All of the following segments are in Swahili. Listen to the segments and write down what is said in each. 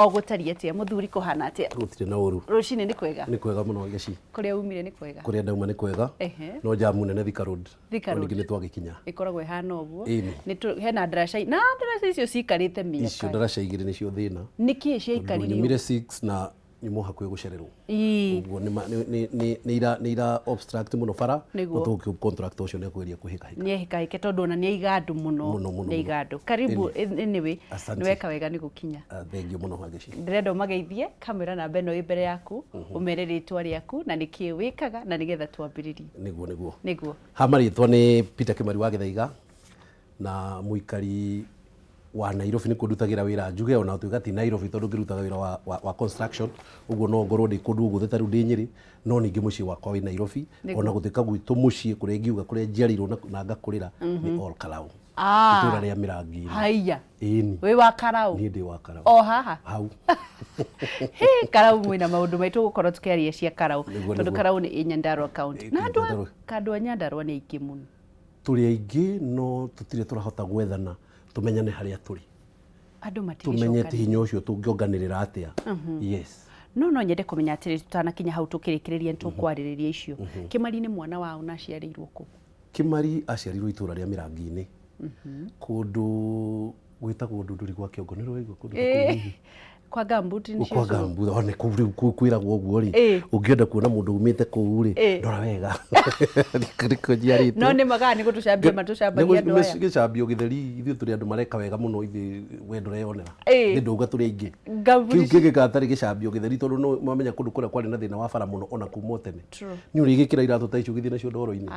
Ogutari atia muthuri kuhana atia gutire na uru rucini ni kwega muno geci kuria umire ni kwega kuria ndauma ni kwega no jamu nene Thika Road ni twagikinya ikoragwo ihana uguo ni hena ndarasha na ndarasha icio cikarite miaka icio ndarasha igire nicio thina niki ciaikarire nyumire 6 na nyumo hakuye gucererwo uguo ni ira obstruct muno bara utuki contract ucio ne kweria kuhika ni hika tondu na ni igandu muno ni igandu karibu anyway ni weka wega ni gukinya thank you muno hageci ndirenda umageithie kamera na beno ibere yaku umere ritwa riaku na niki wikaga na nigetha twambiririe niguo hamaritwa ni Peter Kimari wa Githaiga na muikari wa Nairobi ni kundutagira wira njuge ona tuiga ti Nairobi tondu ngirutaga wira wa construction uguo no ngorwo ndi kundu guthe taru ndi Nyeri no ningi muci wakwa wi Nairobi ona gutika gwitu muci kuria ngiuga kuria njiarirwo na ngakurira ni all Karau itura ria Mirangi haiya ini wi wa Karau ni ndi wa Karau o haha hau he Karau mwina maundu maitu gukorwo tukiaria cia Karau tondu Karau ni Nyandarua county na andu a Nyandarua ni aingĩ muno turi aingĩ no tutire turahota gwethana tumenyane haria turi andu matigicoka tumenyete hinya ucio tungionganirira atia yes no nyende kumenya atiri tutanakinya hau tukirikiriria ntukwaririria icio Kimari ni mwana wao na aciarirwo ku Kimari aciarirwo itura ria Mirangi-ini kundu gwitagwo ndunduri gwa kiongo ni rwaigo kundu kwa gambuti ni kwa gambuti one kwiragwo uguo ri ungienda kuona mundu umite kuu ri ndora wega riko jiarite no ni magani gutucambia matucambagia andu aya gicambio githeri ithu turi andu mareka wega muno ithi wendo reonera ni nduga turi aingi kiu gikatari gicambio githeri tondu no mamenya kundu kuria kwari na thina wa bara muno ona kuma tene ni uri gikira iratu ta icio githina cio ndoro-ini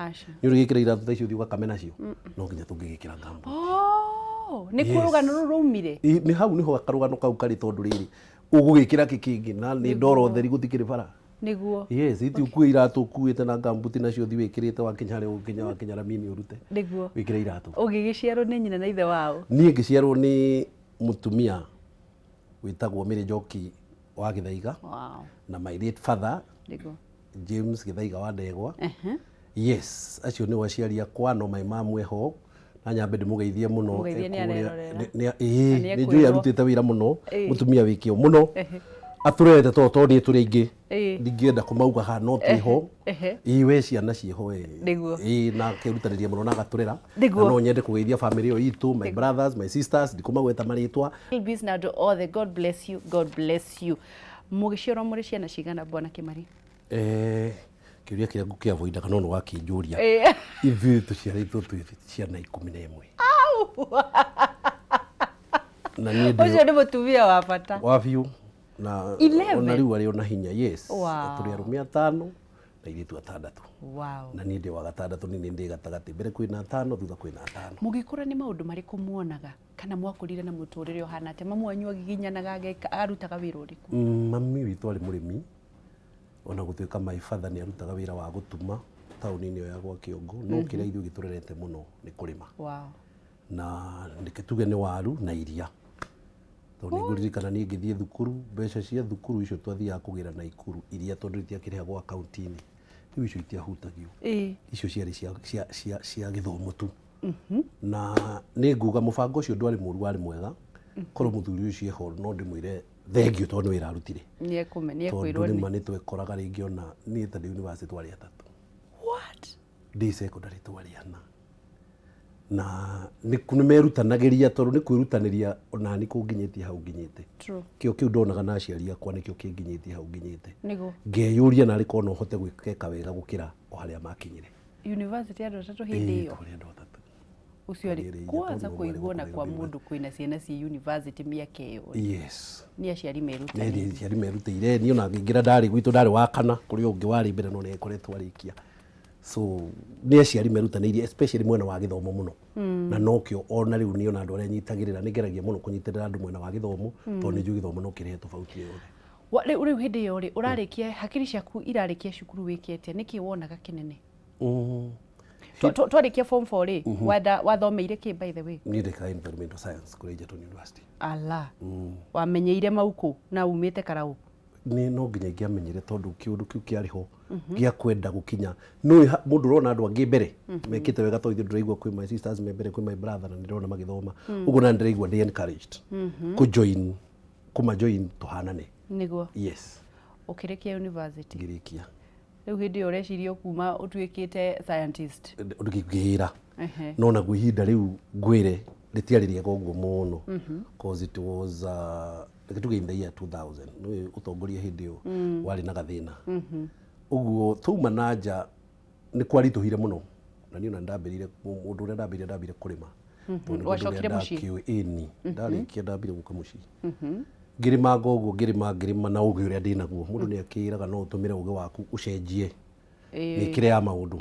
ni uri gikira iratu ta icio thi Kameme nacio no nginya tungigikira gambo ni kurugano rumire ni hau niho akarugano kau kari tondu riri ugugikira kikingi na ni ndoro theri gutikire bara niguo yes iti ukue iratu kuite na gambuti nacio thi wikirite wakinyare ukinya wakinyara mini urute niguo wikire iratu ugigiciarwo ni nyina na ithe wao ni ngiciarwo ni mutumia witagwo Mary Njoki wa Githaiga na my late father niguo James Githaiga wa Ndegwa yes acio ni waciaria kwa no my mom weho na nyambe ndimugeithie muno ni njui arutite wira muno mutumia wikio muno aturete toto ni turi aingi ndingienda kumauga ha no twiho iwe ciana ciho na kirutaniria muno na gaturira no nyende kugeithia family yo itu my brothers my sisters ndikumagweta maritwa business to all the God bless you mugicioro muri ciana cigana bwana Kimari kiuria kiria ngukiavoida kana no wakinjuria ithu tuciaritwo twi ciana 11 na ni ndio ucio ni mutumia wa bata wa biu na ona riu ari ona hinya yes turi arume 5 na iritu 6 na ni ndio wa 6 ni ndi gatagati mbere kwina 5 thutha kwina 5 mugikura ni maundu mariku muonaga kana mwakurire na muturire ohana ate mamu wanyu agiginyanaga arutaga wira uriku mami witu ari murimi ona gutuika my father ni arutaga wira wa gutuma tauni-ini yo ya gwa kiongo no kiria ithu giturerete muno ni kurima na ndikituge ni waru na iria tondu nguririkana ni ngithie thukuru mbeca cia thukuru icio twathiaga kugira na ikuru iria tondu itiakiriha gwa kaunti-ini riu icio itiahutagio icio ciari cia githomo tu na ni nguga mubango ucio ndwari muru wari mwega korwo muthuri ucio ho no ndimwire thengio tondu wira arutire ni ekwirwo ni mani twekoraga ringi ona ni ta university twari atatu ndi secondary twari ana na ni merutanagiria tondu ni kwirutaniria ona ni kunginyitie hau nginyite kio kiu ndonaga na aciari akwa nikio kinginyitie hau nginyite ngeyuria na riko no hote gwikeka wega gukira o haria makinyire university andu atatu hindi iyo ucio ari kwanza kuiguona kwa mundu kwina ciana ci university miaka iyo yes ni aciari merutire ni ona ngingira ndari gwitu ndari wa kana kuri ungi wari mbere no ne koretwo arikia so ni aciari merutaneirie especially mwena wa githomo muno na nokio ona riu ni ona andu aria nyitagirira ni ngeragia muno kunyitirira andu mwena wa githomo tondu ni nju githomo no kirehe tofauti yothe riu hindi iyo ri urarikia hakiri ciaku irarikia cukuru wikete niki wonaga kinene twarikia form 4 ri wathomeire ki by the way ni ndeka environmental science kuri Egerton University ala wamenyeire mauku na umite Karau ni no nginya ngiamenyire tondu kiundu kiu kiariho gia kwenda gukinya no mundu rona andu angi mbere mekite wega to ithu ndiraigua kwi my sisters me mbere kwi my brother na ndirona magithoma uguo na ndiraigua ndi encouraged ku join kuma join tuhanane niguo yes ukirikia university ngirikia riu hindi iyo ureciria kuma utuikite scientist ngigira no na guhinda riu ngwire ritiaririe gongo muno cause it was tuge in the year 2000 no utongoria hindi iyo wari na gathina uguo tuma nanja ni kwarituhire muno na niona ndambirire mundu uria ndambirire kurima wacokire mucii ini ndarikia ndambire guka mucii ngirima gogo ngirima na ugi uria ndinaguo mundu ni akiraga no utumire ugi waku ucenjie nikire ya maundu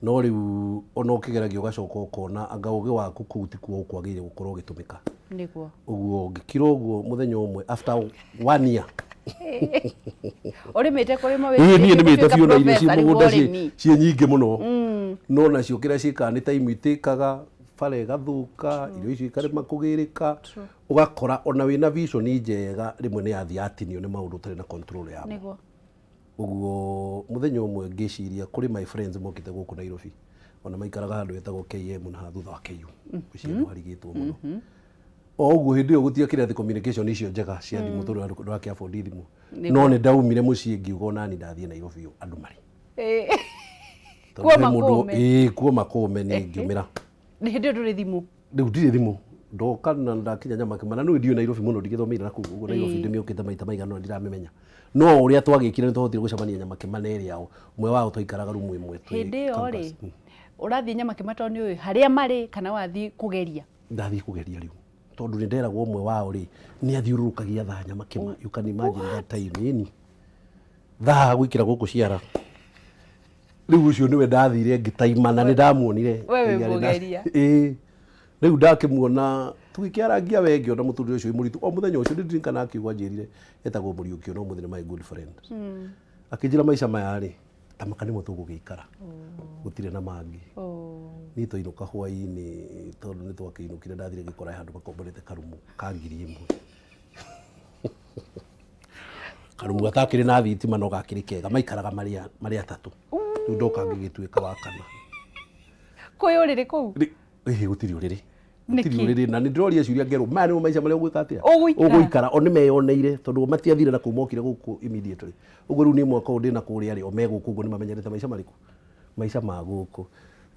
no riu ona ukigeragia ugacoka ukona anga ugi waku kuu ti kuo kwagire gukorwo gitumika niguo uguo ngikira uguo muthenya umwe after 1 year urimite kurima wewe ni nimite biu na irio cia mugunda cie nyingi muno no na cio kira cikani time itikaga bare gathuka irio icio ikarema kugirika ugakora ona wina vision njega rimwe ni yathi atinio ni maundu tari na control yamo niguo uguo muthenya umwe ngiciria kuri my friends mokite guku Nairobi ona maikaraga handu etagwo KM na thutha wa KU ucio harigitwo muno o uguo hindi yo gutia kire the communication icio njega cia thimu turu ndwake afford thimu no ni ndaumire mucii ngiuga ona ni ndathie Nairobi andu mari kuo makome ni ngiumira ni hindi nduri thimu riu ndire thimu ndoka na ndakinya nyamake mana no ndio Nairobi muno ndigithomira na kugu Nairobi ndimiukite maita maigana ndiramemenya no uria twagikire ni tuhotire gucemania nyamake mana area ao mwe wao twaikaraga rumu imwe hindi yo ri urathie nyamake matoni uyu haria mari kana wathie kugeria ndathie kugeria riu tondu ni nderagwo umwe wao ri ni athiururukagia tha nyamake you can imagine that time ini tha gwikira guku ciara riu ucio niwe ndathire ngitaimana ni ndamuonire wewe kugeria riu ndakimuona tugikiarangia wengi ona muturire ucio muritu o muthenya ucio ndiririkana akiugwa njirire etagwo Muriukio no muthenya my good friend akijira maisha maya ri tamakani mo tugugikara gutire na mangi ni toinuka hwaini tondu ni twakiinukire ndathire gikora handu bakomborete karumu ka ngiri imwe karumu gatakire na thitima no gakiri kega maikaraga mari atatu riu ndoka ngigituika wa kana koi urire ku gutiri urire gutiri na ni ndoria ciuria ngero mane maisha maria ugwika atia uguikara oni meyoneire tondu matiathire na kumokire guku immediately ugu riu ni mwaka ndi na kuria ri omego kugu ni mamenyerete maisha mariku maisha ma guku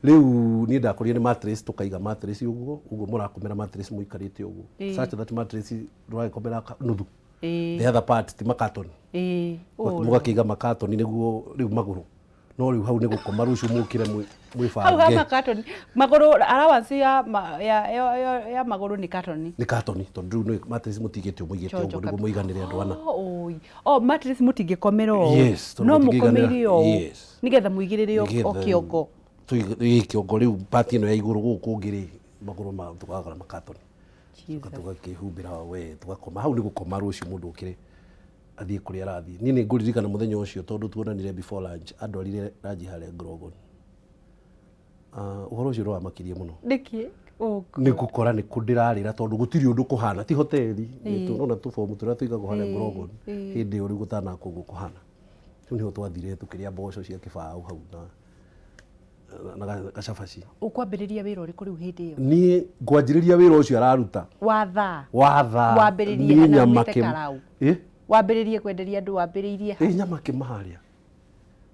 riu ni ndakorire ni mattress tukaiga mattress ugu murakomera mattress muikarite ugu such that mattress rwa komera nuthu the other part ti makaton mugakiga makaton niguo riu maguru no riu hau ni gukoma rucio mukire mwifange hau ha makaton maguru allowance ya maguru ni carton tondu ni mattress mutigite muigite ugu niguo muiganire andu ana mattress mutingikomera no mukomeire nigetha muigirire o kiongo kiongo riu pati no ya iguru guku ngiri maguru ma tukagara makaton tugakihumbira we tugakoma hau ni gukoma rucio mundu ukire athie kuri arathie ni nguririkana muthenya ucio tondu tuonanire before lunch andwarire ranji hare Grogon uhoro ucio rwa makirie muno niki ni gukora ni kundirarira tondu gutiri undu kuhana ti hoteli ni tuona tu form turia tuigago hare Grogon hindi uri gutana kugu kuhana tu niho twathire tukiria mboco cia kibao hau na gacabaci ukwambiriria wira uri kuri hindi iyo ni ngwanjiriria wira ucio araruta watha wambiriria nyamake wambiririe kwenderia andu wambiririe nyamake maharia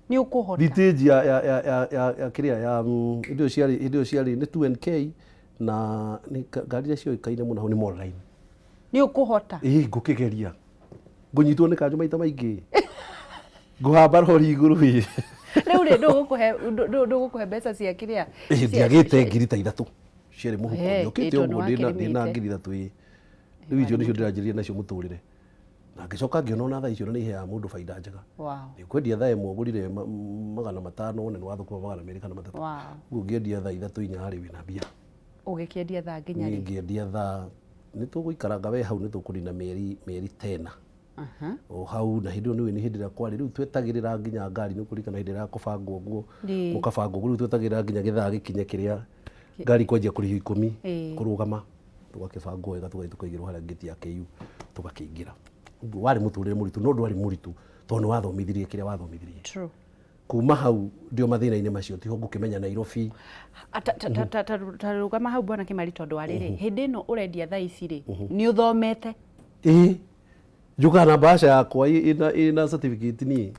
ni ukuhota detail ya kiria ya indo ciari ni 2NK na ni ngari cio ikaine muno ni online ni ukuhota ngukigeria ngunyitwo ni kanju maita maingi nguhamba rori iguru ri riu ri ndugukuhe mbeca cia kiria ndiagite ngiri ta 3 ciari muhuko ukite uguo ndina ngiri 3 riu icio nicio ndiranjiria nacio muturire na ngicoka ngiona thaa icio ni ihea mundu faida njega ni kwendia thaa imwe ngurire $500 ni wathukuma $200 kana 3 uguo ngiendia thaa 3 inya hari wina bia ugikiendia thaa nginya ri ngiendia thaa ni tuguikaranga we hau ni tukurina mieri 10 o hau na hindu ni hindi ra kwari riu twetagirira nginya ngari ni kurikana hindi ra kubangwo guo mukabangwo riu twetagirira nginya githaa gikinye kiria ngari kwanjia kurihi 10 kurugama tugakibangwo wega tugaitukaigirwo haria ngiti ya KU tugakiingira wari muturire muritu no ndwari muritu tondu wathomithirie kiria wathomithirie kuma hau ndio mathina-ini macio tiho ngukimenya Nairobi tarugama hau bwana Kimari tondu wa riri hindi no urendia thaa ici ri ni uthomete Njuka na basha yakwa ina certificate ni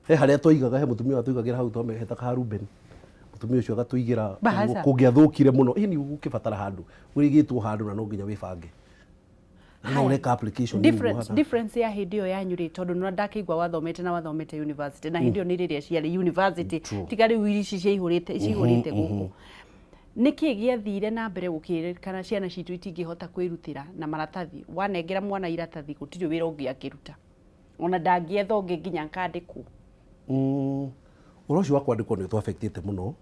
he haria twigaga he mutumia wa twigagira hau twameheta ka Ruben mutumia ucio agatwigira kungiathukire muno ini ukibatara handu urigitwo handu na no nginya wibange no ureka application difference ya hindi yo yanyu ri tondu no ndakigwa wathomete na wathomete university na hindi yo ni riria ciari university tigari wirici cihurite guku niki giathire na mbere gukirikana ciana citu itingihota kwirutira na maratathi wanengera mwana iratathi gutiri wira ungiakiruta ona ndangietha ungi nginya nkandikwo urocio wakwa ndiko ni to affectete muno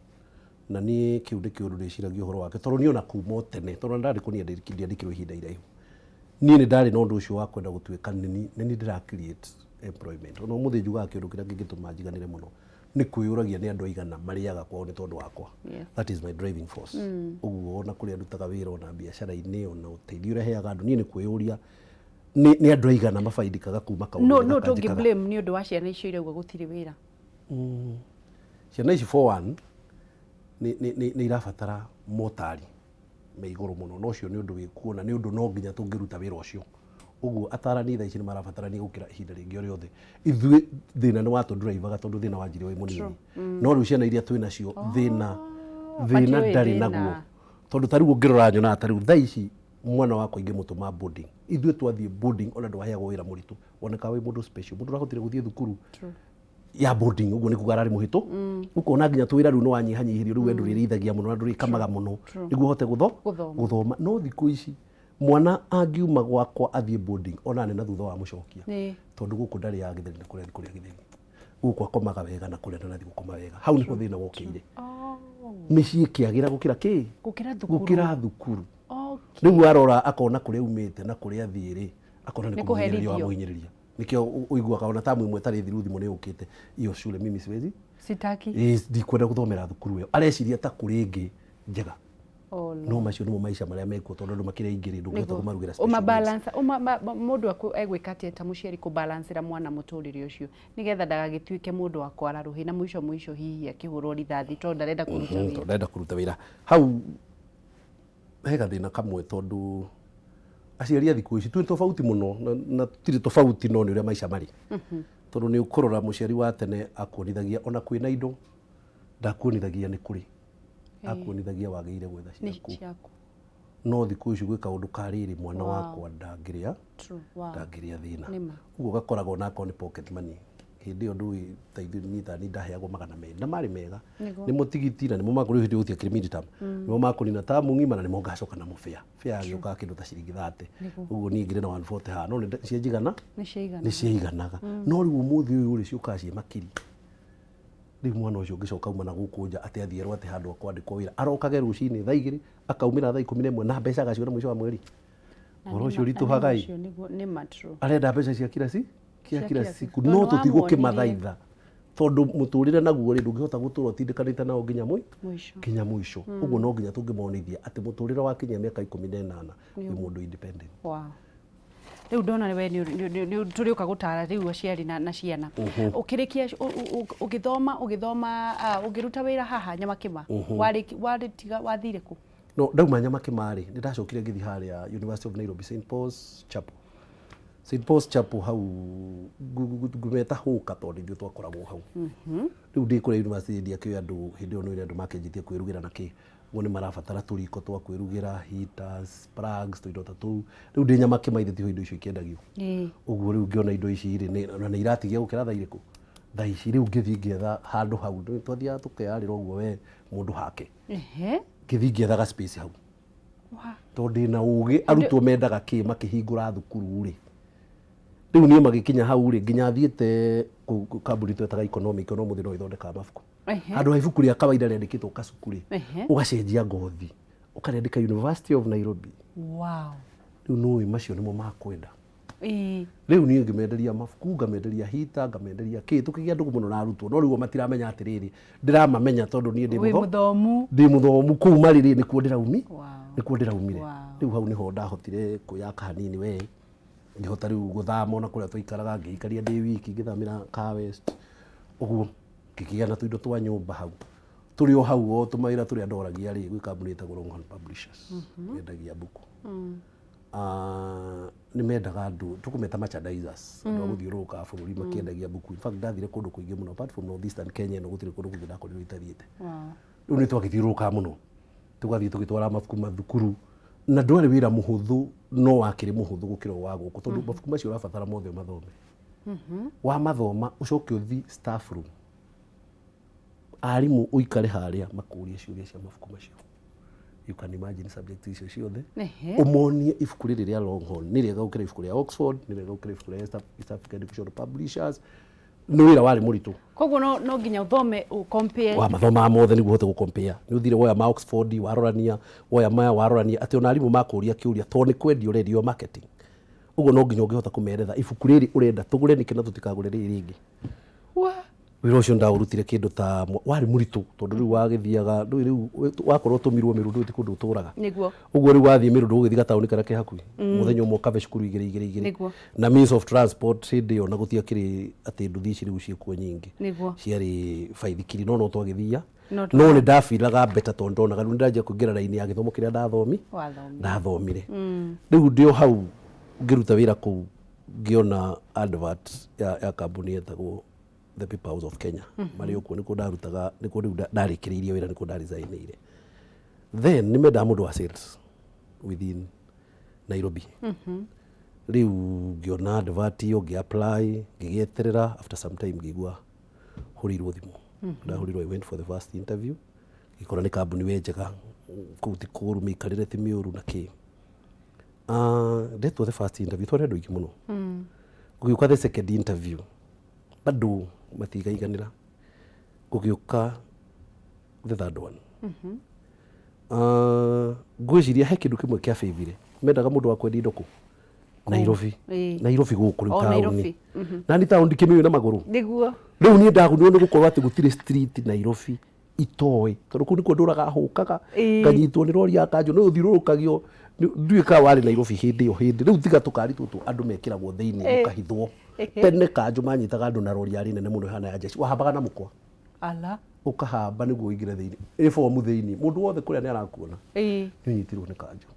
na ni kiu ndi kiundu ndiciragia uhoro wake tondu ni ona kuma tene tondu ndandikwo ni ndiandikirwo ihinda iraihu ni ndari na undu ucio wa kwenda gutuika ni ndira create employment no muthi njugaga kiundu kiria ngingituma njiganire muno ni kwiyuragia ni andu aigana mariaga kwao ni tondu wakwa that is my driving force uguo ona kuria ndutaga wira ona biacara-ini ona uteithio ureheaga andu ni kwiyuria ni andu aigana mafaidikaga kuma kaundu no tungi blame ni undu wa ciana icio irauga gutiri wira ciana ici for one ni irabatara motari me iguru muno no cio ni undu wikuona ni undu no nginya tungiruta wira ucio uguo atarani tha ici ni marabatarania gukira ihinda ringi ori othe ithuĩ thina ni watu driver tondu thina wanjire wi munini no riu ciana iria twina cio thina ndari naguo tondu tariu ngirora nyona tariu tha ici mwana wakwa ingimutuma boarding ithuĩ twathie boarding ona ndwaheagwo wira muritu woneka wi mundu special mundu rahotire guthie thukuru ya boarding uguo ni kugarari muhitu ukona nginya twira riu no wanyihanyihirio riu wendu ririthagia muno na ndurikamaga muno niguo hote guthoma no thiku ici mwana angiuma gwakwa athie boarding ona ne na thutha wa mucokia tondu guku ndari ya githeri kuria githeri guku akomaga wega na kuria na thiku koma wega hau niho thina wokire micii kiagira gukira gukira thukuru riu arora akona kuria umite na kuria thiiri akona ni kumuhinyiriria wa muhinyiriria nikio uiguaga ona tamu imwe tari thiru thimu ni ukite iyo shule mimi siwezi sitaki ndikwenda guthomera thukuru iyo areciria ta kuri ingi njega no macio nimo maisha maria mekuo tondu andu makire ingiri ndungihota kumarugira special balance mundu egwikate ta muciari ku balancera mwana muturire ucio nigetha ndagagituike mundu wa kwara ruhi na mwisho hihi akihurwo rithathi tondu ndarenda kuruta wira hau hega thina kamwe tondu aciari thiku ici tu tofauti muno na tiri tofauti no ni uria maisha mari tondu ni ukurora muciari wa tene akuonithagia ona kwina indo ndakuonithagia ni kuri akuonithagia wagire gwetha ciaku no thiku ici gwika undu kariri mwana wakwa ndangiria thina uguo gakoragwo nako ni pocket money hindi yo ndui taithu ni ndaheagwo magana menda mari mega ni mutigiti na ni mo makuri hindi uthia kirimidi tam ni mo makuri na tamu ngima na ni mo ngacoka na mufia fia gioka kindu ta ciringi 30 uguo ni ngire na 140 ha no ni cienjigana ni ciiganaga no riu umuthi uyu uri ciuka cie makiri riu mwana ucio ngicoka uma na guku nja ati athierwo ati handu akwandikwo wira arokage rucini thaa 2 akaumira thaa 11 na mbeca gacio na mwisho wa mweri oro ucio rituhagai ni matro arenda mbeca cia kila siku no tutigwo kimathaitha tondu muturire naguo ri ndungihota guturwo tindikanite nao nginya mwisho uguo no nginya tungimonithia ati muturire wa kinya miaka 18 wi mundu independent riu ndona we ni turiuka gutara riu aciari na ciana ukirikia ugithoma ugiruta wira haha Nyamakima waritiga wathire ku no ndauma Nyamakima ri ni ndacokire ngithi haria University of Nairobi St Paul's Chapel hau gumeta huka tondu ndio twakoragwo hau riu ndi kuri university ndia kio andu hindi ono ire andu makenjitie kwirugira na ki ngo ni marabatara turiko twa kwirugira heaters plugs to indo ta tu riu ndi Nyamakima ithitio indo icio ikiendagio uguo riu ngiona indo ici iri na iratigia gukira thaa iriku thaa ici riu ngithi ngietha handu hau twathia tukeyarira uguo we mundu hake ngithi ngiethaga space hau tondu na ugi arutwo mendaga ki makihingura thukuru ri riu ni magikinya hau ri nginya thiete kambuni twetaga economic no muthino ithondeka mabuku andu ibuku ria kawaida riandikitwo kasukuri ugacenjia ngothi ukarendeka University of Nairobi riu no macio nimo makwenda riu ni ngimenderia mabuku ngamenderia hita ngamenderia ki tukigia ndugu muno na arutwo no riu matiramenya atiriri ndiramamenya tondu ni ndi muthomu kuma riri ni kuo ndiraumire riu hau niho ndahotire kuyaka hanini we ngihota riu guthama ona kuria twaikaraga ngiikaria ndi wiki ngithamira ka West uguo ngikigia na tuindo twa nyumba hau turi o hau o tumaira turi andoragia ri gwi kambuni ta Longhorn Publishers endagia buku nĩ mendaga andũ tũkũmeta merchandisers andũ a gũthiũrũrũka bũrũri makĩendagia buku. In fact ndathire kũndũ kũingĩ mũno apart from North Eastern Kenya no gũtirĩ kũndũ kũngĩ ndakorirwo itathiĩte. Rĩu nĩ twagĩthiũrũrũka mũno tũgathiĩ tũgĩtwara mabuku mathukuru na ndwarĩ wĩra mũhũthũ no wakĩrĩ mũhũthũ gũkĩra wa gũkũ tondũ mabuku macio ũrabatara mothe mathome. Wa mathoma ũcoke ũthi staff room arimũ ũikare harĩa makũrie ciũria cia mabuku macio. You can imagine subject icio ciothe ũmonie ibuku rĩrĩ rĩa Longhorn nĩ rĩega gũkĩra ibuku rĩa Oxford, nĩ rĩega gũkĩra ibuku rĩa East African Educational Publishers. Nĩ wĩra warĩ mũritũ. Koguo no nginya ũthome compare. Wa mathoma mothe nĩguo ũhote gũ-compare. Nĩ ũthire woya ma Oxford warorania, woya maya warorania atĩ ona arimũ makũria kĩũria tondũ nĩ kwendio radio marketing. Ũguo no nginya ũngĩhota kũmeretha ibuku rĩrĩ ũrenda tũgũre nĩkĩ na tũtikagũre rĩrĩ rĩngĩ. Wĩra ũcio ndaũrutire kĩndũ ta warĩ mũritũ tondũ rĩu wagĩthiaga rĩu wakorwo ũtũmirwo Mĩrũndũ ti kũndũ ũtũraga. Ũguo rĩu wathiĩ Mĩrũndũ ũgĩthiĩ gataũni karĩa ke hakuhĩ mũthenya ũmwe ũkabe cukuru igĩrĩ na means of transport hĩndĩ ĩyo na gũtiakĩrĩ atĩ nduthi ici rĩu ciĩkuo nyingĩ ciarĩ baithikiri no twagĩthia no nĩ ndabilaga beta tondũ ndonaga rĩu ndanjia kũingĩra raini ya gĩthomo kĩrĩa ndathomire. Rĩu ndĩ o hau ngĩruta wĩra kũu ngĩona advert ya kambuni yetagwo The People House of Kenya. Marĩ okuo nĩkuo ndarutaga nĩkuo rĩu ndarĩkĩrĩirie wĩra nĩkuo ndaresignĩire. Then nĩ mendaga mũndũ wa sales within Nairobi. Rĩu ngĩona advert ĩyo ngĩ-apply ngĩgĩeterera after some time ngĩigua hũrĩirwo thimũ. Ndahũrĩirwo I went for the first interview. Ngĩkora nĩ kambuni we njega kũu ti kũũru mĩikarĩre ti mĩũru na kĩ. Ndetwo the first interview twarĩ andũ aingĩ mũno. Gũgĩũka the second interview bado matigaiganĩra. Gũgĩũka the third one. Ngwĩciria he kĩndũ kĩmwe kĩa-favour. Mendaga mũndũ wa kwendia indo kũ? Nairobi. Nairobi gũkũ rĩu taũni. Na nĩ taũni ndikĩmĩũĩ na magũrũ. Nĩguo. Rĩu niĩ ndagũnirwo nĩ gũkorwo atĩ gũtirĩ street Nairobi itoĩ. Tondũ kũu nĩkuo ndũraga hũkaga nganyitwo nĩ rori ya kanjũ no ũthiũrũrũkagio nduĩ ka warĩ Nairobi hĩndĩ ĩyo rĩu tiga tũkari tũtũ andũ mekĩragwo thĩinĩ ũkahithwo. Tene kanjũ manyitaga andũ na rori yarĩ nene mũno hana ya jeshi wahambaga na mũkwa. Ũkahamba nĩguo ũingĩre thĩinĩ. Ĩ bomu thĩinĩ mũndũ wothe kũrĩa nĩ arakuona. Nĩ ũnyitirwo nĩ kanjũ.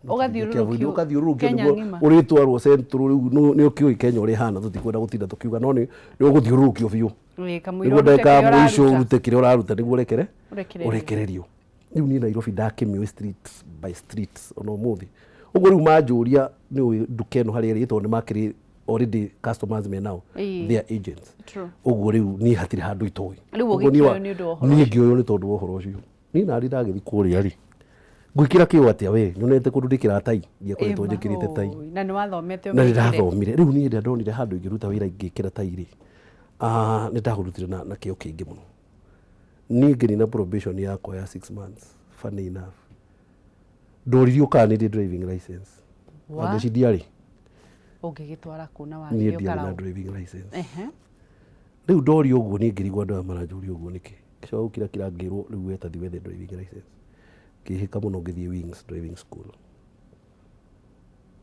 Ũgathiũrũrũkio nĩguo ũrĩtwarwo central rĩu nĩ ũkĩũĩ Kenya ũrĩ hana tũtikwenda gũtinda tũkiuga no nĩ ũgũthiũrũrũkio biũ. Nĩguo ndeka mũico ũrute kĩrĩa ũraruta nĩguo ũrekererio. Rĩu niĩ Nairobi ndakĩmĩũĩ street by street ona ũmũthĩ. Ũguo rĩu manjũria nĩ ũĩ nduka ĩno harĩa ĩrĩ tondũ nĩ makĩrĩ already customers me now their agents. Ũguo rĩu niĩ hatirĩ handũ itoĩ. Niĩ ngĩoywo nĩ tondũ wa ũhoro ũcio. Niĩ narĩ ndagĩthiĩ kũrĩa rĩ ngwĩkĩra kĩo atĩa we nyonete kũndũ ndĩkĩra tai ndiakoretwo njĩkĩrĩte tai na nĩ wathomete na nĩndathomire rĩu niĩ ndonire handũ ingĩruta wĩra ingĩkĩra tai rĩ nĩ ndahũrutire na kĩo kĩingĩ mũno. Niĩ ngĩnina probation yakwa ya 6 months funny enough ndoririo kana nĩ driving license ngĩci ndiarĩ ũngĩgĩtwara kuna wa niĩ ndiarĩ na driving license. Rĩu ndorio ũguo niĩ ngĩrigwo andũ maranjũria ũguo nĩkĩ gĩcoka gũkira ngĩrwo rĩu wetathi wethe driving license kĩhĩka mũno ngĩthiĩ Wings driving school.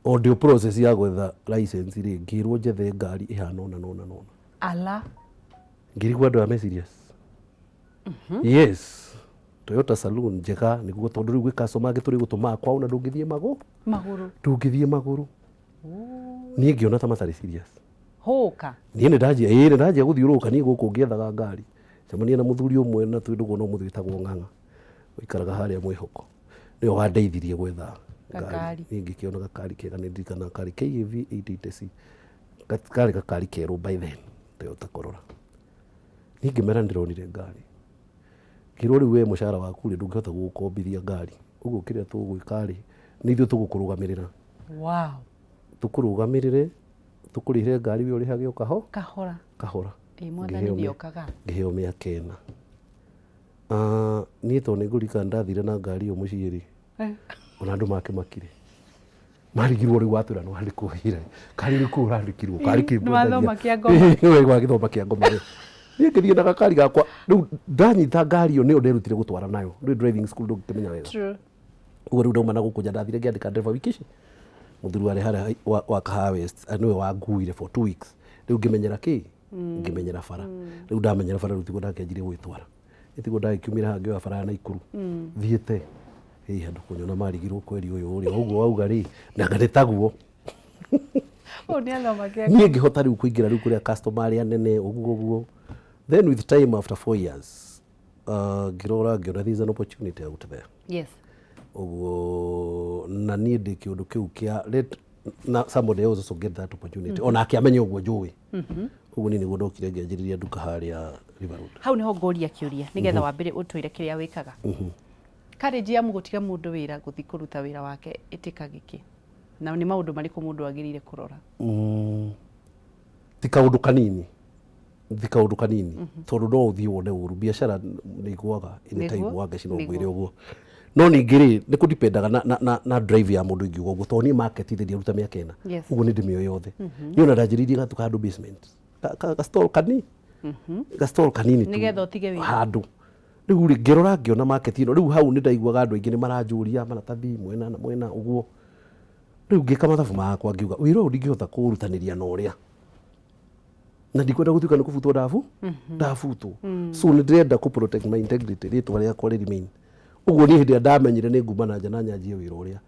Audio process ya gwetha license rĩ ngĩrwo njethe ngari ĩhana nona. Ala. Ngĩrigwo andũ me serious. Yes. Toyota Saloon njega nĩguo tondũ rĩu gwĩ customer tũrĩ gũtũma kwao na ndũngĩthiĩ ndũngĩthiĩ magũrũ. Niĩ ngĩona ta matarĩ serious. Hũka. Niĩ nĩndanjia gũthiũrũrũka niĩ gũkũ ngĩethaga ngari. Cemania na mũthuri ũmwe na twĩndũgwo no mũthuri wĩtagwo Ng'ang'a. Ũikaraga harĩa Mwĩhoko. Nĩwe wandeithirie gwetha ngari. Niĩ ngĩkĩona gakari kega nĩ ndirikana gakari KAV 880C. Karĩ gakari kerũ by then Toyota Corolla. Niĩ ngĩmera ndĩronire ngari. Ngĩrwo rĩu we mũcara waku rĩ ndũngĩhota gũgũkombithia ngari. Ũguo kĩrĩa tũgwĩka rĩ nĩ ithuĩ tũgũkũrũgamĩrĩra. Wow. Tũkũrũgamĩrĩre tũkũrĩhĩre ngari we ũrĩhage o kahora. Mwathani ndiokaga. Ngĩheo mĩaka 4. Niĩ tondũ nĩngũririkana ndathire na ngari ĩyo mũciĩ rĩ ona andũ makĩmakire. Marigirwo rĩu watwĩra nĩ wandĩkwo wĩra. Kari nĩ kũu ũrandĩkirwo kari gĩthoma kĩa ngoma. Niĩ ngĩthiĩ na gakari gakwa rĩu ndanyita ngari ĩyo nĩyo nderutire gũtwara nayo. Rĩu driving school ndũngĩkĩmenya wega. Ũguo rĩu ndauma na gũkũ nja ndathire ngĩandĩka driver wiki ici. Mũthuri warĩ harĩa wa Kahawa West nĩwe wanguire for 2 weeks. Rĩu ngĩmenyera kĩ ngĩmenyera bara. Rĩu ndamenyera bara rĩu tiguo ndakenjire gwĩtwara. Ĩtiguo ndagĩkiumĩra hangĩ wa bara ya Naikuru. Thiĩte Handu kunyona marigirwo kweri uyu uri uguo wauga ri na nganitaguo niä ngä hota rä u kå ingä ra rä u kå rä a customer arä anene å then with time after 4 years ngä rora ngä ona there is an opportunity out there yes å na niä ndä kä å ndå kä u kä a na somebody else also get that opportunity ona akä amenya å guo njå ä å guo niä nä guo ndokire ngä anjä rä ria nduka harä a River Road hau nä ho ngåria kä å ria nä getha wambä rä å twä re kä rä a wä kaga courage ya må gå tiga må ndå wä ra gå thiä kå ruta wä ra wake ä tä ka gä kä na nä maå ndå marä kå må ndå agä rä ire kå rora ti kaå ndå kanini tondå no å thiä wone å ru biacara nä iguaga ĩnĩtaiguaga cino mwä re å guo no ningä rä nä kå dipendaga na drive ya må ndå ingiuga å guo tondå niä market thä ruta mä aka ena å guo nä ndä mä o yothe nä ona ndanjä rä irie gatå handå basement gastol kanini nä getha å tige wä handå rä u ngä rora ngä ona market ĩno rä u hau nä ndaiguaga andå aingä nä maranjå ria maratathi mwena na mwena å guo rä u ngä ka mathabu makwa ngiuga wä ra å ndingä hota kå rutanä ria na å rä a na ndikwenda gå tuä ka nä kå butwo ndabutwo so nä ndä renda kå protect my integrity rä twa rä akwa rä remain å guo niä hä ndä ä ndamenyire nä nguma na nja na nyanjie wä ra å rä a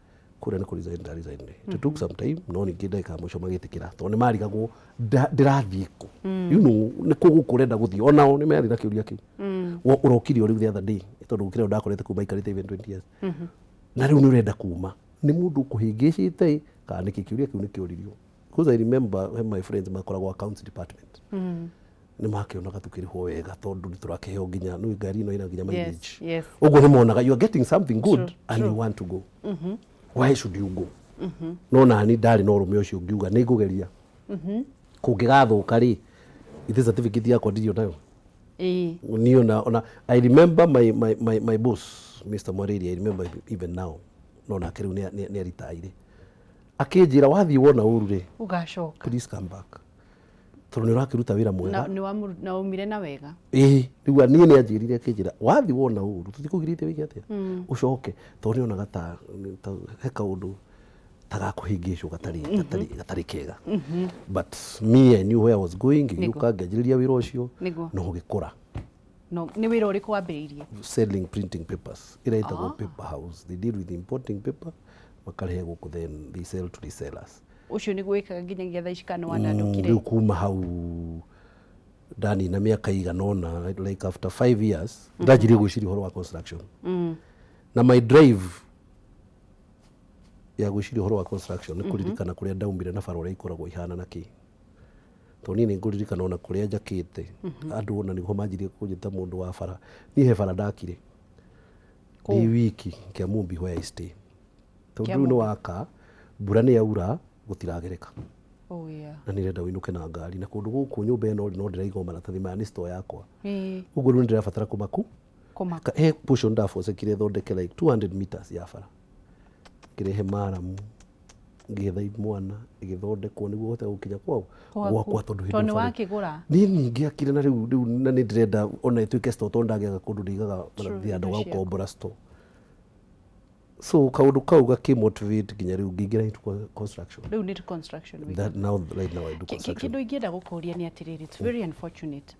kå rä a nä kå resign it took some time no ningä ndagä må cio magä tä kä ra tondå nä marigagwo ndä rathiä kå nä kå gå kå renda gå thiä onao nä merä na kä å ria kä u å rokire o rä u the other day tondå kä rä ndakorete kuma ikarä te even 20 years na rä u nä å renda kuma nä må ndå kå hä ngä cä te kana nä kä kä å ria kä u nä kä å ririo because I remember my friends makoragwo accounts department nä makionaga tå kä rä ho wega tondå nä tå rakä heo nginya nä ngari ä no ina nginya mileage å guo nä monaga you are getting something good and you want to go why should you go no nani ndarä na å rå me å cio ngiuga nä ngå geria kå ngä gathå ka rä ithä certificate yakwa ndirio nayo ni ona I remember my boss Mr. Mwariri I remember even now no nake rä u nä aritaire akä njä ra wathiä wona å ru rä ugacoka please come back tondå nä å rakä ruta wä ra mwega na umire na wega rä u niä nä anjä rire akä njä ra wathiä wona å ru tå tikå girä te wä ke atä a å coke tondå nä onaga ta he kaå ndå ta gakå hä ngä cwo gatarä kega but me I knew where I was going ngä gä å ka ngä anjä rä ria wä ra å cio no gä kå ra nä wä ra å rä kå wambä rä irie selling printing papers ä raitagwo paper house they deal with importing paper makarehe gå then they sell to resellers å cio nä gwä kaga nginyagia thaa ici kana wanandå kire rä u kuma hau ndani na mä aka iganona like after 5 years ndanjirie gwä ciria å horo wa construction na my drive ya gwä ciria å horo wa construction nä kå ririkana kå rä a ndaumire na bara å rä a ikoragwo ihana na kä tondå niä nä ngå ririkana ona kå rä a njakä te andå ona nä ho manjirie kå njä ta må ndå wa bara niä he bara ndakire ndä wiki kä a mumbi where I stay tondå rä u nä waka mbura nä yaura gå tiragereka na nä renda wä inå ke na ngari na kå ndå gå kå nyå mba ä no no ndä raiga maratathi maya nä store yakwa å guo rä u nä ndä rabatara kå maku he portion ndabocekire thondeke like 200 meters ya bara ngä rehe maramu ngä etha mwana ä gä thondekwo nä guo hote gå kinya kwao gwakwa tondå nä wakä gå ra niä ningä akire na rä u na nä ndä renda ona ä tuä ke store tondå ndagäaga kå ndå ndä igaga maratathi andå ga gå kombora store so kaundu kau gakä motivate nginya riu ngĩingĩra into construction riu ni construction that now right now I do construction kindu ingĩenda gũkũria nĩ atĩrĩrĩ it's very unfortunate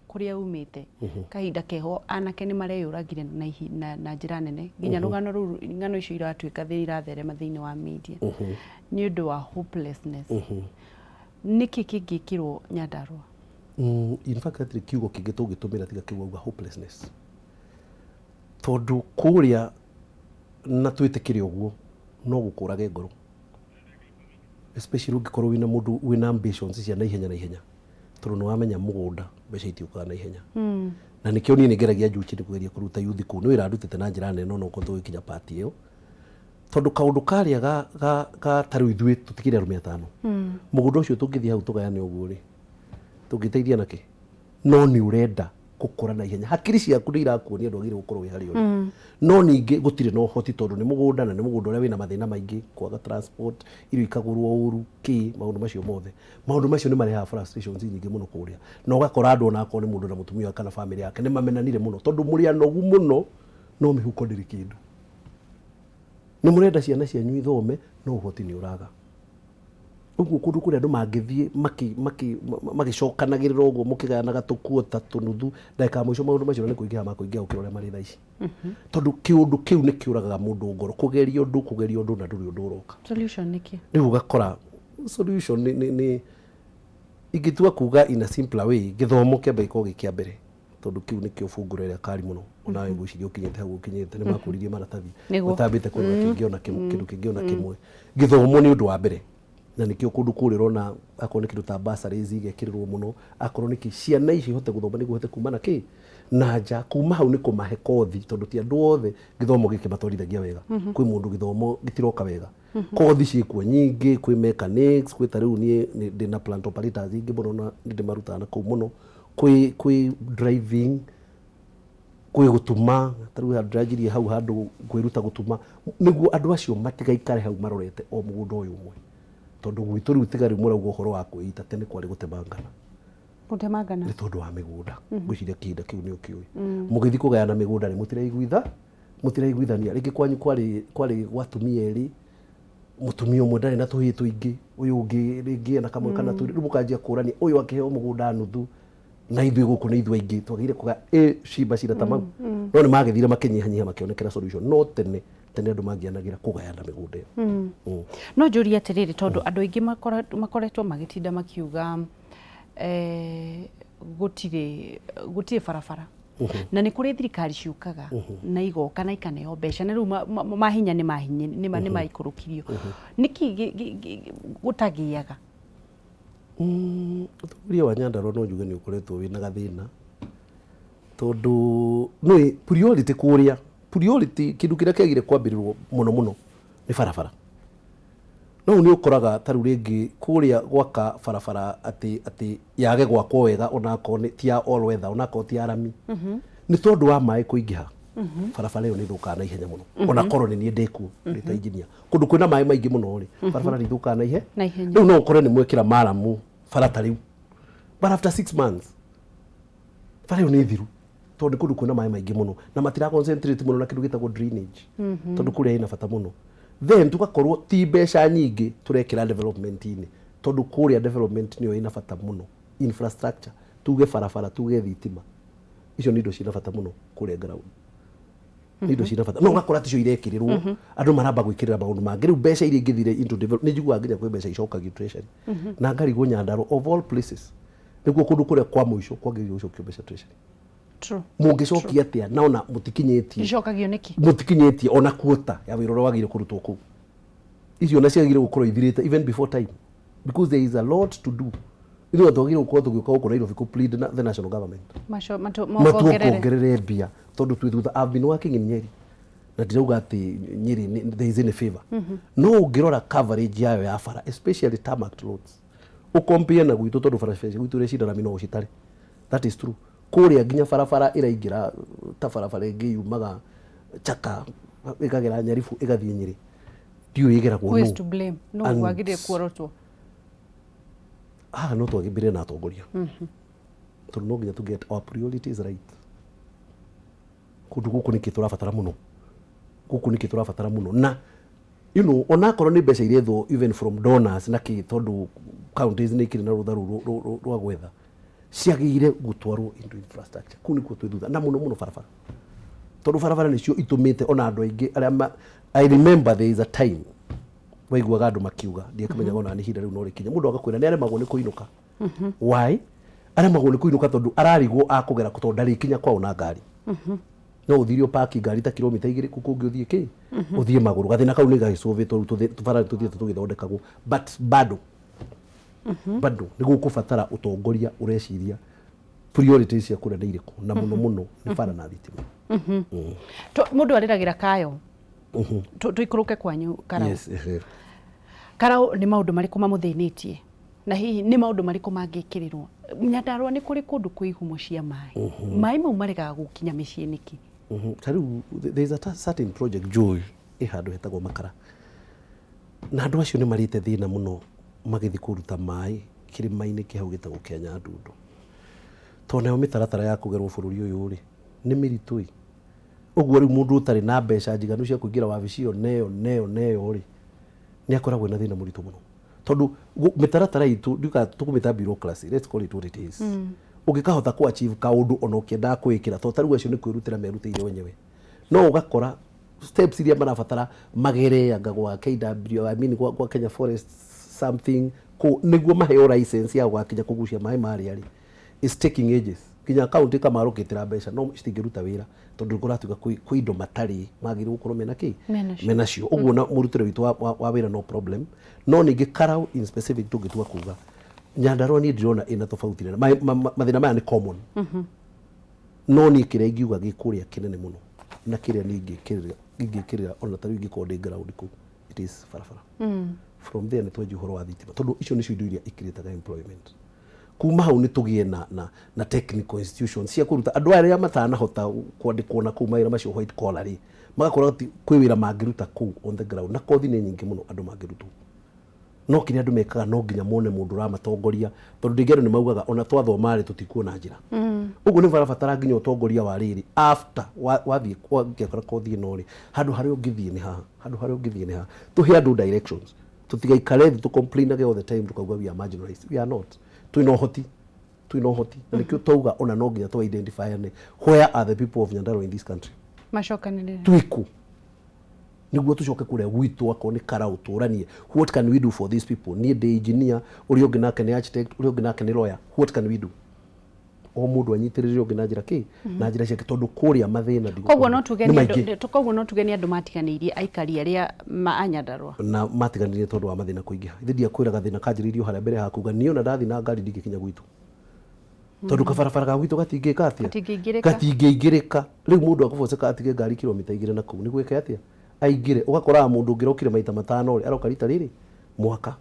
kũrĩa umĩte kahinda keho anake nĩ mareyũragire na njĩra nene nginya rũgano rũu ng'ano icio iratuĩka thĩ iratherema thĩinĩ wa media nĩ ũndũ wa hopelessness nĩkĩ kĩngĩkĩrwo Nyandarua in fact kiugo kĩngĩ tũngĩtũmĩra tiga kiugo auga hopelessness tondu kũrĩa na twĩtĩkĩre ũguo no gũkũrage ngoro especially ũngĩkorwo wĩna mũndũ wĩna ambitions cia na ihenya tondũ nĩ wamenya mũgũnda mbeca itiũkaga na ihenya na nĩkĩo niĩ nĩngeragia njuki nĩ kũgeria kũruta youth kũu nĩ wĩra ndutĩte na njĩra nene no ũkorwo tũgĩkinya part ĩyo tondũ kaũndũ karĩa ga tarĩu ithuĩ tũtikĩrĩ arũme atano mũgũnda ũcio tũngĩthiĩ hau tũgayane ũguo rĩ tũngĩteithia nakĩ no nĩ ũrenda gũkũra na ihenya hakiri ciaku nĩ irakuonia ndũ agĩrĩirwo gũkorwo wĩ harĩa ũrĩ no ningĩ gũtirĩ na ũhoti tondũ nĩ mũgũnda na nĩ mũgũnda ũrĩa wĩna mathĩna maingĩ kwaga transport irio ikagũrwo ũru maũndũ macio mothe maũndũ macio nĩ marehaga frustrations nyingĩ mũno kũrĩa na ũgakora andũ ona akorwo nĩ mũndũ na mũtumia kana famĩlĩ yake nĩ mamenanire mũno tondũ mũrĩ anogu mũno no mĩhuko ndĩrĩ kĩndũ nĩ mũrenda ciana cianyu ithome no ũhoti nĩ ũraga uguo kundu kuria andu mangithie magicokanagirira uguo mukigayanaga tukuota tunuthu ndagika muico maundu macio ni kuingira makuingira ukira uria mari thaici tondu kiundu kiu ni kiuragaga mundu ngoro kugeria undu na nduri undu uroka solution niki riu ugakora solution ni ingitua kuga in a simpler way githomo kiambe iko gikia mbere tondu kiu ni kio funguro ria kari muno ona we nguciria ukinyete hau ukinyete ni makuririe maratathi utambite kurora kingiona kindu kingiona kimwe githomo ni undu wa mbere na nikio kundu kurirona akorwo ni kindu ta bursaries igekirirwo muno akorwo ni ciana ici hote guthoma ni guhote kumana ki na nja kuma hau ni kumahe kothi tondu ti andu othe githomo giki matwarithagia wega kwi mundu githomo gitiroka wega kothi ciikuo nyingi kwi mechanics kwi tariu ni ndina plant operators ingi muno na ndi maruta na kuu muno kwi driving kwi gutuma tariu handrajirie hau handu kwiruta gutuma niguo andu acio matigaikare hau marorete o mugunda uyu umwe tondu gwitu riu tigari murauga uhoro wa kwita tene kwari gutemangana ni tondu wa migunda ngwiciria kinda kiu ni ukiui mugithi kugayana migunda ni mutiraiguithania ringi kwanyu kwari gwatumia eri mutumia umwe ndari na tuhi tuingi uyu ungi ringi na kamwe kana tu riu mukanjia kurania uyu akiheo mugunda nuthu na ithui guku ni ithui aingi twagire kuga ciba cira tamau no ni magithire makinyihanyiha makionekera solution no tene andu mangianagira kugayana migunda no njuri atiriri tondu andu aingi makoretwo magitinda makiuga gutire barabara na ni kuri thirikari ciukaga na igoka na ikaneo mbeca na riu mahinya ni maikurukirio niki gutagiaga uria wa Nyandarua no njuge ni ukoretwo wina gathina tondu ni priority kindu kiria kiagire kwambirirwo muno ni barabara no ni ukoraga taru ringi kuria gwaka barabara ati yage gwakwo wega onako ni tia all weather onako tia arami ni tondu wa mai kuingiha barabara iyo ni thuka na ihenya muno ona korwo ni nie ndeku ni ta engineer kundu kwina mai maingi muno ri barabara ni thuka na ihenya riu no ukore ni mwekira maramu barabara riu but after 6 months barabara iyo ni thiru tondu kundu kwina mai maingi muno na matira concentrate muno na kindu gitagwo drainage tondu kuria ina bata muno then tugakorwo ti mbeca nyingi turekira development ini tondu kuria development niyo ina bata muno infrastructure tuge barabara tuge thitima icio ni indo cina bata muno kuria ground ni indo cina bata no gakora ticio irekirirwo andu maramba gwikirira maundu mangi riu mbeca iria ingithire into development ni njigua nginya kwi mbeca icokagio treasury na ngarigwo Nyandarua of all places niguo kundu kuria kwa muico kwagiririo ucokio mbeca treasury true mungicokia atia naona mutikinyetie icokagio niki mutikinyetie ona kuota ya wira uria wagire kurutwo ku icio na ciagire gukorwo ithirite even before time because there is a lot to do ithu twagire gukorwo tugiuka gukorwo Nairobi ku plead na the national government matuongerere mbia tondu twithutha I've been working in Nyeri na ndirauga ati Nyeri there is any favor no ungirora coverage yayo ya bara especially tarmac roads ukompia na gwitu tondu bara gwitu recida na mino ucitare that is true kuria nginya barabara iraingira ta barabara ingi yumaga chaka ikagira Nyarifu igathie Nyeri tiu igera kuno who is to blame no gwagire kuorotwo no twagibire na atongoria tondu no nginya to get our priorities right kundu guku niki turabatara muno na you know ona korwo ni mbeca iretho even from donors na ki tondu counties ni kiri na rutharu rwa gwetha ciagire gutwarwo into infrastructure kuni ko twithutha na muno barabara tondu barabara nicio itumite ona andu aingi aria I remember there is a time waiguaga andu makiuga ndiakamenya ona ni hinda riu no rikinya mundu agakwira ni aremagwo ni kuinuka why aremagwo ni kuinuka tondu ararigwo akugera tondu ndari kinya kwao na ngari no uthirio park ngari ta kilomita 2 kukungi uthie ki uthie maguru gathina kau ni gaicove tubara tuthie tugithondekagwo but bado ni gukubatara utongoria ureciria priorities cia kura ndiriko na muno ni bara na thitima mundu ariragira kayo tuikuruke kwanyu Karau yes Karau ni maundu mariku mamuthinitie na hihi ni maundu mariku mangikirirwo Nyandarua ni kuri kundu kwi ihumo cia mai mau marega gukinya micii niki tariu there is a certain project joy handu hetagwo Makara na andu acio ni marite thina muno magithi kuruta mai kirima-ini kihau gitagwo kia Nyandundu tone mitaratara ya kugerwo bururi uyu ri ni miritui uguo riu mundu utari na mbeca njiganu cia kuingira wabici iyo neyo ri ni akoragwo na thina muritu muno tondu mitaratara itu nduka tukumita bureaucracy, let's call it what it is. Ungikahota ku achieve kaundu ona ukienda kwikira to taru acio ni kwirutira merutire wenyewe no ugakora steps iria marabatara magere anga gwa KW I mean gwa Kenya Forest something ko niguo maheo license ya gwakinya kugucia mai mari ari is taking ages kinya county kama roketira mbeca no citingiruta wira tondu kuratuga ku indo matari magire gukorwo mena cio uguo na murutire witu wa wira no problem no ningi karau in specific tungitua kuga Nyandarua ni ndirona ina tofauti na mathina maya ni common no ni kire ingiuga gikuria kinene muno na kire ni ingikirira ona tari ingikode ground ku it is farafara from there ni twenju horo wa thitima tondu icio ni cio indo iria ikiritaga employment kuma hau ni tugie na technical institutions cia kuruta andu aria matanahota kwandikwo na kuma ira macio white collar ri magakora kwi wira mangiruta ku on the ground na kothi ni nyingi muno andu mangirutwo no kiria andu mekaga no nginya mone mundu ramatongoria tondu ndingero ni maugaga ona twathoma ri tutikuona njira uguo ni barabatara nginya utongoria wa riri after wathie kwangekora kothi no ri handu haria ungithie ni ha tuhe andu directions tutigaikare tu complain all the time tukauga we are marginalized we are not twina hoti na nikio tauga ona no nginya to identify where are the people of Nyandarua in this country macokanire twiku niguo tucoke kuria gwitu akoni kara uturanie what can we do for these people need the engineer uri ungi nake ni architect uri ungi nake ni lawyer what can we do o mundu anyitirire ungi na njira ki na njira ciake tondu kuria mathina ndigo koguo no tugeni andu matiganirie aikari aria Nyandarua na matiganirie tondu wa mathina kuingiha ithidia kwiraga thina kanjiririo haria mbere hakuga ni ona ndathi na ngari ndingikinya gwitu tondu kabarabara ga gwitu gatingika atia gatingingirika riu mundu akuboceka atige ngari kilomita 2 na kuu ni gweka atia aigire ugakora mundu ngirokire maita matano aroka rita riri mwaka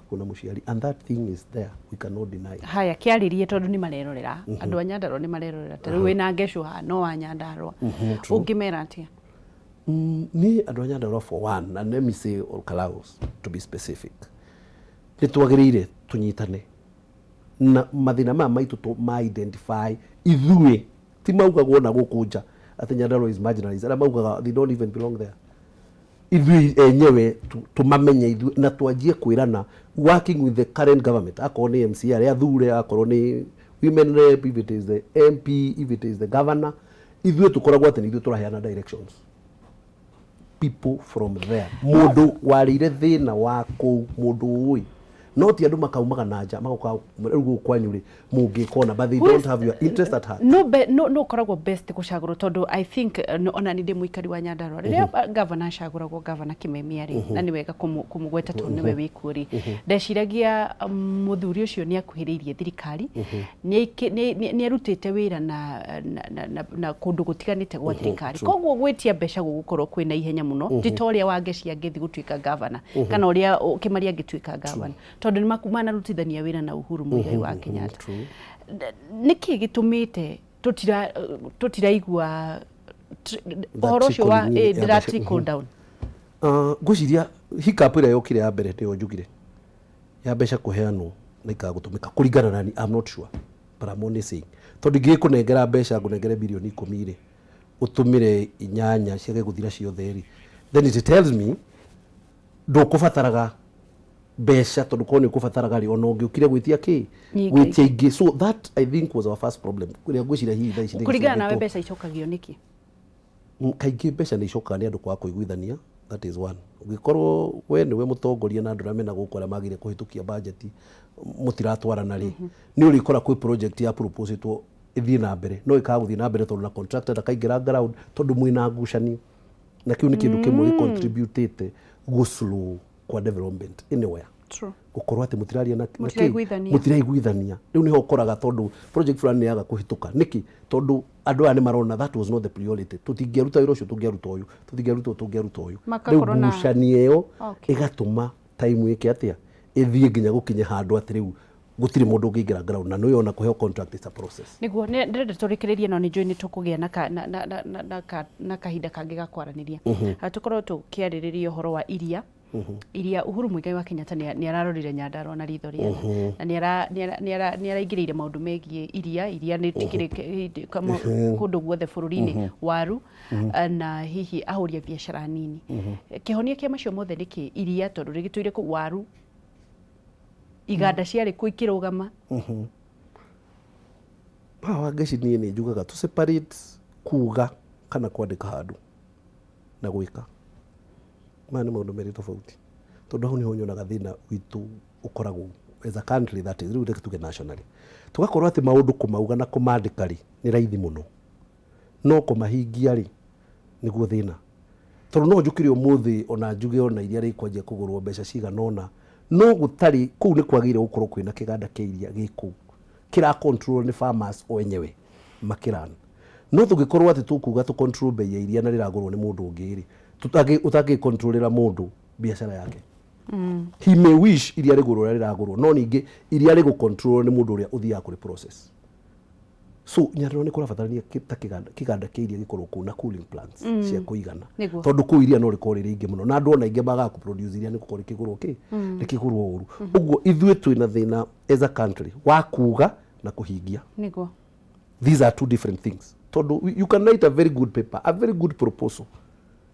kuna muciari and that thing is there we cannot deny haya kiaririe tondu ni marerorera andu a Nyandarua ni marerorera tari wina ngesho ha no wa Nyandarua ungimera atia ni andu a Nyandarua for one and let me say all Kalaos to be specific nitwagirire tunyitane na mathina ma maitu to ma identify ithue ti maugagwo na gukunja ati Nyandarua is marginalized ara maugaga they don't even belong there ithui enyewe tumamenye ithui na twanjie kwirana working with the current government akoro ni MC aria thure akoro ni women rep if it is the MP if it is the governor ithui tukoragwo ati ithui turaheana directions people from there mundu warire thina wako mundu ui no ti andu makaumaga nanja magoka rugo kwanyuri mungikona but they don't have your interest at heart no koragwo best kucagurwo tondu I think ona ni ndi muikari wa Nyandarua riria governor acaguragwo governor Kameme ari na ni wega kumugweta tondu niwe wikuri ndeciragia muthuri ucio ni akuhiriirie thirikari ni arutite wira na kundu gutiganite gwa thirikari koguo gwetia mbeca gugukorwo kwina ihenya muno nditoria wangeci angithi gutuika governor kana uria kimaria angituika governor tondu ni makumana rutithania wira na Uhuru Muigai wa Kenyatta niki gitumite tutiraigua horo cio wa trickle down guciria hiccup ira yokire ya mbere ndio njugire ya mbeca kuheanwo na ikagutumika kuringana na ni I'm not sure but I'm only saying tondu ngikunengera mbeca ngunengere bilioni 10 ri utumire inyanya ciage guthira ciothe ri then it tells me ndukubataraga besha tondu kone kubataraga ri ona ungiukire gwitia ki gwitia ingi so that I think was our first problem kuria gwicira hihi tha ici kurigana nawe besha icokagio niki kaingi besha ni icokaga ni andu kwa kuiguithania that is one ugikorwo we ni we mutongoria na andu ramena gukora magire kuhitukia budget mutiratwarana ri ni urikora kwi project ya proposal ithie na mbere no ikaguthie na mbere tondu na contractor akaingira ground tondu mwina ngucanio na kiu ni kindu kimwe contribute go slow kwa development anywhere true gukorwo ati mutiraria na mutiraiguithania riu niho ukoraga tondu project fulani ni yaga kuhituka niki tondu andu ani marona that was not the priority tutingeruta wira ucio tungeruta uyu tungeruta uyu riu ngucanio iyo igatuma time iki atia ithie nginya gukinya handu ati riu gutiri mundu ungiingira ground na no ona kuheo contract is a process niguo ndire turikiririe no ni join ni tukugia na kahinda kangi gakwaraniria tukorwo tukiaririria uhoro wa iria Uhuru Muigai wa Kenyatta ni ararorire Nyandarua na ritho ria na ni araingirire maundu megie iria ni tikire kama kundu guothe bururi-ini waru na hihi ahuria biashara nini kihonia kia macio mothe niki iria tondu rigituire ku waru iganda ciarĩ ku ikirugama wa ngeci niĩ nĩ njugaga to separate kuga kana kwandĩka handũ na gwĩka maya nĩ maũndũ merĩ tofauti tondũ hau nĩho nyonaga thĩna witũ ũkoragwo as a country that is rĩu reke tuge nationally tugakorwo atĩ maũndũ kũmauga na kũmandĩka rĩ nĩ raithi mũno no kũmahingia rĩ nĩguo thĩna tondũ no njũkĩre ũmũthĩ ona njuge ona iria rĩkwanjia kũgũrwo mbeca cigana ũna no gũtarĩ kũu nĩ kwagĩrĩire gũkorwo kwĩna kĩganda kĩa iria gĩkũu kĩra control nĩ farmers o enyewe makĩrana no tũngĩkorwo atĩ tũkuga tũ control bei ya iria na rĩragũrwo nĩ mũndũ ũngĩ rĩ ũtangĩ controlera mũndũ biacara yake he may wish iria rĩgũrwo rĩrĩa rĩragũrwo no ningĩ iria rĩgũ control nĩ mũndũ ũrĩa ũthiaga kũrĩ process so nyandarua nĩ kũrabatarania ta kĩganda kĩa iria gĩkorwo kũu na cooling plants cia kũigana tondũ kũu iria no rĩkorwo rĩrĩ ingĩ mũno na andũ ona ingĩ magaga kũproduce iria nĩ gũkorwo rĩkĩgũrwo rĩkĩgũrwo ũru ũguo ithuĩ twĩna thĩna as a country wa kuga na kũhingia these are two different things tondũ you can write a very good paper a very good proposal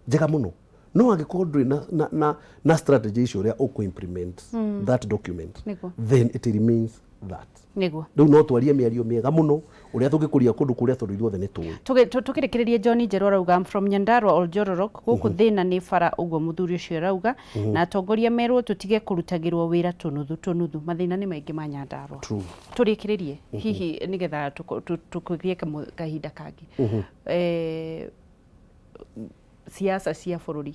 njega mũno no angĩkorwo ndũrĩ na strategy icio ũrĩa ũkũ-implement that document then it remains that niguo rĩu no twarie mĩario mĩega mũno ũrĩa tũngĩkũria kũndũ kũrĩa tondũ ithuothe nĩ tũĩ tũkĩrĩkĩrĩrie John Njerũ arauga I'm from Nyandarua Oljororok gũkũ thĩna nĩ bara ũguo mũthuri ũcio arauga na atongoria merwo tũtige kũrutagĩrwo wĩra tũnuthu mathĩna nĩ maingĩ ma Nyandarua tũrĩkĩrĩrie hihi nĩgetha tũkũgĩe kahinda kangĩ siasa cia bũrũri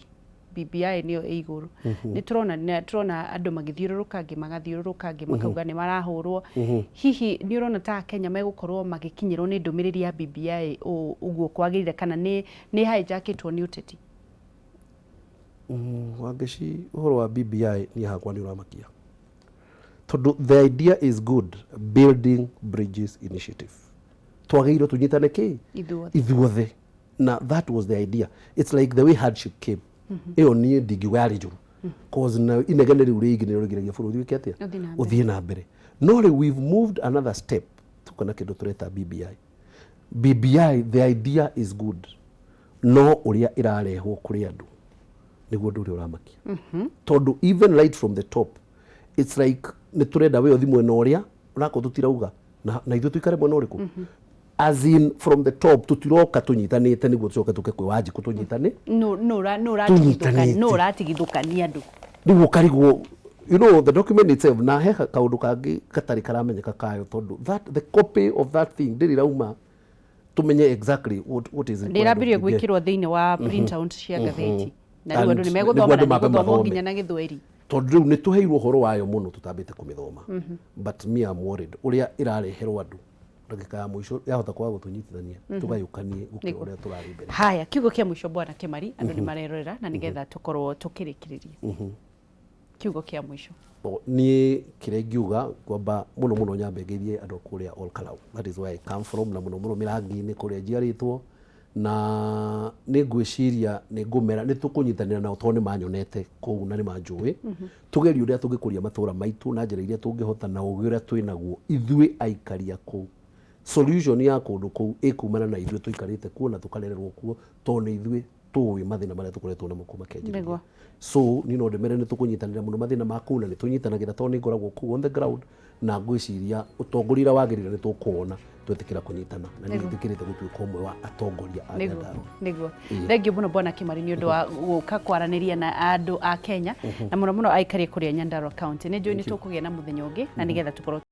BBI niyo iguru ni turona andu magithiũrũrũka angĩ magathiũrũrũka angĩ makauga ni marahũrwo hihi ni urona ta Kenya megukorwo magikinyirwo ni ndũmĩrĩri ya BBI uguo kwagĩrĩire kana ni hijackĩtwo ni ũteti wangeci ũhoro wa BBI ni hakwa ni uramakia tondu the idea is good building bridges initiative twagĩrĩirwo tunyitane ki ithuothe na that was the idea it's like the way hardship came iyo ni ndingiuga yarĩ njũru cause na inegene rĩu rĩngĩ nĩ rĩgiragia bũrũri wĩke atĩa ũthiĩ na mbere no rĩu we've moved another step tukana kĩndũ tũreta BBI the idea is good no ũrĩa ĩrarehwo kũrĩ andũ nĩguo ũndũ ũrĩa ũramakia tondũ even right from the top it's like nĩ tũrenda we ũthi mwena ũrĩa ũrakorwo tũtirauga na ithuĩ tũikare mwena ũrĩkũ as in from the top tutiroka tunyitanite niguo tucoke tuke kwi Wanjiku tunyitane no ratigithukania andu niguo karigwo you know the document itself na he kaundu kangi katari karamenyeka kayo tondu that the copy of that thing ndiri rauma tumenye exactly what is it ndirabirio gwikirwo thiini wa printout cia gatheti na riu andu ni meguthoma na guthomo nginya na githweri tondu riu ni tuheirwo horo wayo muno tutambite kumithoma but me am worried uria irareherwo andu ndagika ya mwisho yahota kwa gutunyitithania tugayukanie gukira uria turari mbere haya kiugo kia mwisho bwana Kimari andu ni marerorera na nigetha tukorwo tukirikiriria kiugo kia mwisho ni kirengiuga kwamba muno nyambe ngeithie andu kuria all Kalau that is where I come from na muno mirangi-ini kuria njiaritwo na nĩ ngwĩciria nĩ ngũmera nĩ tũkũnyitanĩra nao tondũ nĩ manyonete kũu na nĩ manjũĩ tugerie ũrĩa tũngĩkũria matũũra maitũ na njĩra iria tũngĩhota na ũgĩ ũrĩa twĩnaguo ithuĩ aikaria kũu solution ya kũndũ kũu ĩkumana na ithuĩ tũikarĩte kuo na tũkarererwo kuo tondũ nĩ ithuĩ tũĩ mathĩna marĩa tũkoretwo namo kuma kĩanjĩrĩria so niĩ no ndĩmere nĩ tũkũnyitanĩra mũno mathĩna ma kũu na nĩ tũnyitanagĩra tondũ nĩ ngoragwo kũu on the ground na ngwĩciria ũtongoria ũrĩa wagĩrĩire nĩ tũkuona twetĩkĩra kũnyitana na nĩ twĩtĩkĩrĩte gũtuĩka ũmwe wa atongoria a Nyandarua niguo thengiũ mũno bwana Kimari nĩ ũndũ wa gũka kwaranĩria na andũ a Kenya na mũno aikarie kũrĩa Nyandarua county nĩ njũĩ nĩ tũkũgĩa na mũthenya ũngĩ na nĩgetha tũkorwo